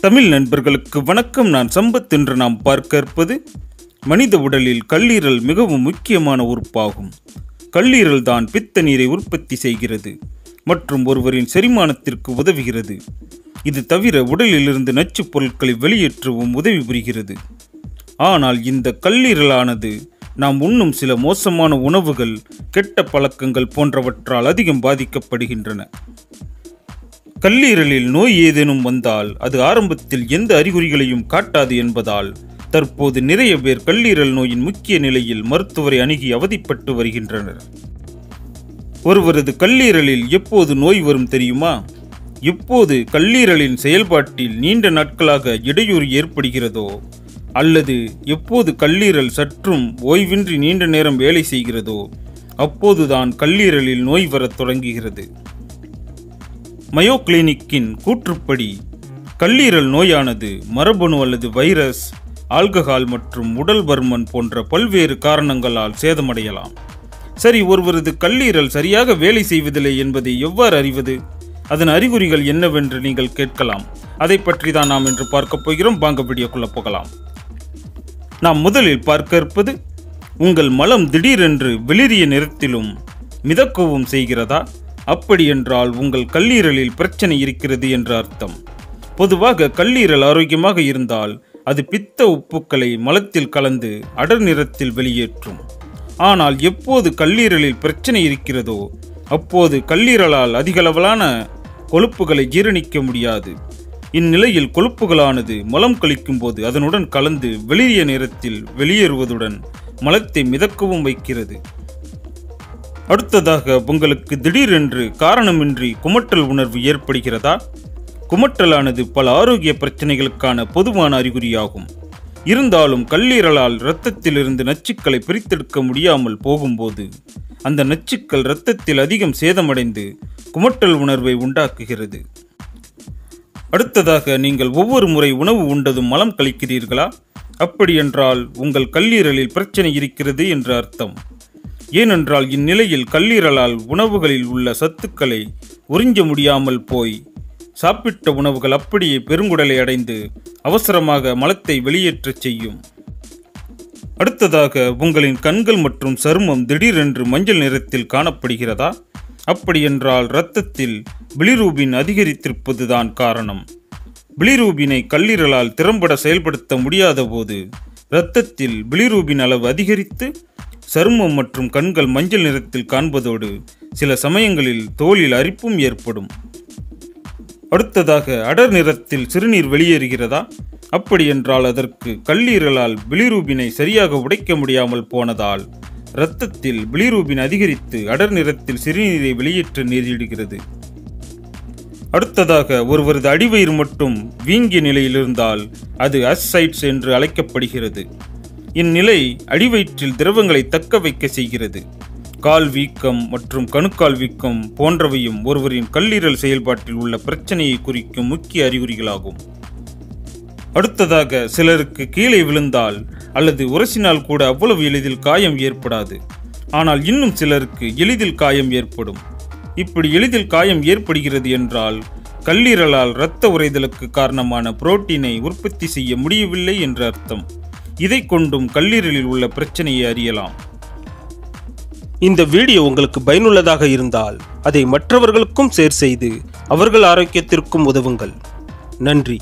தமிழ் நண்பர்களுக்கு வணக்கம். நான் சம்பத். என்று நாம் பார்க்க இருப்பது மனித உடலில் கல்லீரல் மிகவும் முக்கியமான உறுப்பாகும். கல்லீரல் தான் பித்த நீரை உற்பத்தி செய்கிறது மற்றும் ஒருவரின் செரிமானத்திற்கு உதவுகிறது. இது தவிர உடலிலிருந்து நச்சுப் பொருட்களை வெளியேற்றவும் உதவி புரிகிறது. ஆனால் இந்த கல்லீரலானது நாம் உண்ணும் சில மோசமான உணவுகள், கெட்ட பழக்கங்கள் போன்றவற்றால் அதிகம் பாதிக்கப்படுகின்றன. கல்லீரலில் நோய் ஏதேனும் வந்தால் அது ஆரம்பத்தில் எந்த அறிகுறிகளையும் காட்டாது என்பதால் தற்போது நிறைய பேர் கல்லீரல் நோயின் முக்கிய நிலையில் மருத்துவரை அணுகி அவதிப்பட்டு வருகின்றனர். ஒருவரது கல்லீரலில் எப்போது நோய் வரும் தெரியுமா? எப்போது கல்லீரலின் செயல்பாட்டில் நீண்ட நாட்களாக இடையூறு ஏற்படுகிறதோ, அல்லது எப்போது கல்லீரல் சற்றும் ஓய்வின்றி நீண்ட நேரம் வேலை செய்கிறதோ அப்போதுதான் கல்லீரலில் நோய் வரத் தொடங்குகிறது. மயோ கிளினிக்கின் கூற்றுப்படி கல்லீரல் நோயானது மரபணு அல்லது வைரஸ், ஆல்கஹால் மற்றும் உடல் பருமன் போன்ற பல்வேறு காரணங்களால் சேதமடையலாம். சரி, ஒருவரது கல்லீரல் சரியாக வேலை செய்வதில்லை என்பதை எவ்வாறு அறிவது? அதன் அறிகுறிகள் என்னவென்று நீங்கள் கேட்கலாம். அதை பற்றி தான் நாம் இன்று பார்க்க போகிறோம். வாங்க வீடியோக்குள்ள போகலாம். நாம் முதலில் பார்க்க இருப்பது, உங்கள் மலம் திடீரென்று வெளிரிய நிறத்திலும் மிதக்கவும் செய்கிறதா? அப்படி என்றால் உங்கள் கல்லீரலில் பிரச்சனை இருக்கிறது என்று அர்த்தம். பொதுவாக கல்லீரல் ஆரோக்கியமாக இருந்தால் அது பித்த உப்புக்களை மலத்தில் கலந்து அடர் நிறத்தில் வெளியேற்றும். ஆனால் எப்போது கல்லீரலில் பிரச்சனை இருக்கிறதோ அப்போது கல்லீரலால் அதிகளவிலான கொழுப்புகளை ஜீரணிக்க முடியாது. இந்நிலையில் கொழுப்புகளானது மலம் கழிக்கும் போது அதனுடன் கலந்து வெளிரிய நிறத்தில் வெளியேறுவதுடன் மலத்தை மிதக்கவும் வைக்கிறது. அடுத்ததாக, உங்களுக்கு திடீரென்று காரணமின்றி குமட்டல் உணர்வு ஏற்படுகிறதா? குமட்டலானது பல ஆரோக்கிய பிரச்சனைகளுக்கான பொதுவான அறிகுறியாகும். இருந்தாலும் கல்லீரலால் இரத்தத்திலிருந்து நச்சுக்களை பிரித்தெடுக்க முடியாமல் போகும்போது அந்த நச்சுக்கள் இரத்தத்தில் அதிகம் சேதமடைந்து குமட்டல் உணர்வை உண்டாக்குகிறது. அடுத்ததாக, நீங்கள் ஒவ்வொரு முறை உணவு உண்டதும் மலம் கழிக்கிறீர்களா? அப்படியென்றால் உங்கள் கல்லீரலில் பிரச்சனை இருக்கிறது என்று அர்த்தம். ஏனென்றால் இந்நிலையில் கல்லீரலால் உணவுகளில் உள்ள சத்துக்களை உறிஞ்ச முடியாமல் போய் சாப்பிட்ட உணவுகள் அப்படியே பெருங்குடலை அடைந்து அவசரமாக மலத்தை வெளியேற்றச் செய்யும். அடுத்ததாக, உங்களின் கண்கள் மற்றும் சருமம் திடீரென்று மஞ்சள் நிறத்தில் காணப்படுகிறதா? அப்படியென்றால் இரத்தத்தில் பிலிரூபின் அதிகரித்திருப்பதுதான் காரணம். பிலிரூபினை கல்லீரலால் திறம்பட செயல்படுத்த முடியாத போது இரத்தத்தில் பிலிரூபின் அளவு அதிகரித்து சருமம் மற்றும் கண்கள் மஞ்சள் நிறத்தில் காண்பதோடு சில சமயங்களில் தோலில் அரிப்பும் ஏற்படும். அடுத்ததாக, அடர் நிறத்தில் சிறுநீர் வெளியேறுகிறதா? அப்படியென்றால் அதற்கு கல்லீரலால் பிலிரூபினை சரியாக உடைக்க முடியாமல் போனதால் இரத்தத்தில் பிலிரூபின் அதிகரித்து அடர் நிறத்தில் சிறுநீரை வெளியேற்ற நேரிடுகிறது. அடுத்ததாக, ஒருவரது அடிவயிறு மட்டும் வீங்கிய நிலையில் இருந்தால் அது அசைட்ஸ் என்று அழைக்கப்படுகிறது. இந்நிலை அடிவயிற்றில் திரவங்களை தக்க வைக்க செய்கிறது. கால் வீக்கம் மற்றும் கணுக்கால் வீக்கம் போன்றவையும் ஒருவரின் கல்லீரல் செயல்பாட்டில் உள்ள பிரச்சனையை குறிக்கும் முக்கிய அறிகுறிகளாகும். அடுத்ததாக, சிலருக்கு கீழே விழுந்தால் அல்லது உரசினால் கூட அவ்வளவு எளிதில் காயம் ஏற்படாது. ஆனால் இன்னும் சிலருக்கு எளிதில் காயம் ஏற்படும். இப்படி எளிதில் காயம் ஏற்படுகிறது என்றால் கல்லீரலால் இரத்த உறைதலுக்கு காரணமான புரோட்டீனை உற்பத்தி செய்ய முடியவில்லை என்று அர்த்தம். இதை கொண்டும் கல்லீரலில் உள்ள பிரச்சனையை அறியலாம். இந்த வீடியோ உங்களுக்கு பயனுள்ளதாக இருந்தால் அதை மற்றவர்களுக்கும் ஷேர் செய்து அவர்கள் ஆரோக்கியத்திற்கும் உதவுங்கள். நன்றி.